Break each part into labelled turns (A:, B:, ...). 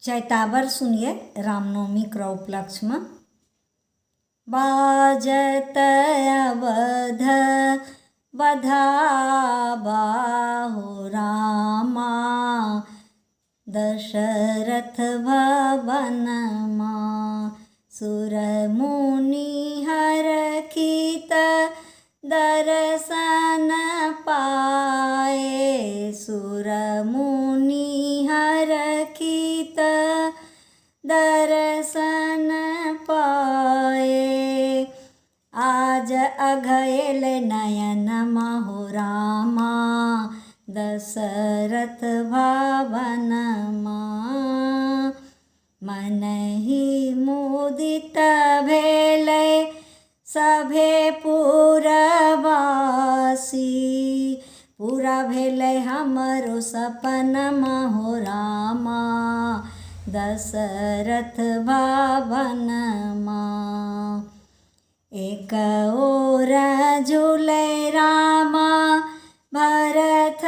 A: चैतावर सुनिए रामनवमी के उपलक्ष्य में। बाजत अवध बधावा हो रामा, दशरथ भवन मां। सुर मुनि हरखित दर्शन पाए, सुर मुनि हरखित दर्शन पाए। आज अघयल नयन हो रामा, दशरथ भवन मां। मन ही मुदित भेलै सभे पुरवासी, पूरा भेलै हमरो सपनमा हो रामा, दशरथ भवन मां। एक ओर झूलै रामा भरत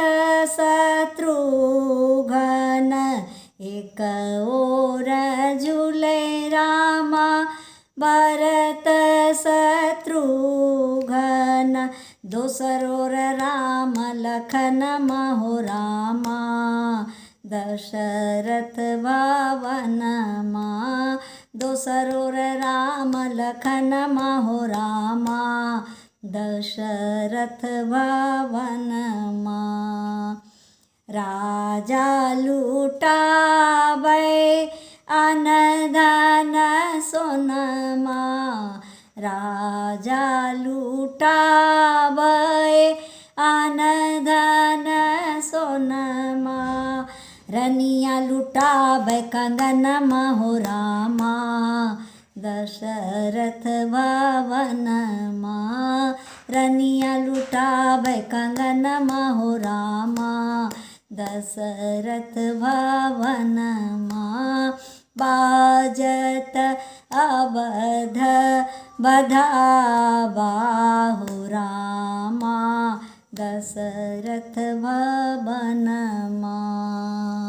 A: शत्रुघ्न, एक ओर झूलै रामा भरत शत्रुघ्न। दोसर ओर राम लखन हो रामा, दशरथ भवन मां। दोसर ओर राम लखन हो रामा, दशरथ भवन मां। राजा लुटाबै अन्न धन सोनमा, राजा लुटाबै अन्न धन सोनमा। रनिया लुटाबै कंगनमा हो रामा, दशरथ भवन मां। रनिया लुटाबै कंगनमा हो रामा, दशरथ भवन मां। बाजत अवध बधावा हो रामा, दशरथ भवन मां।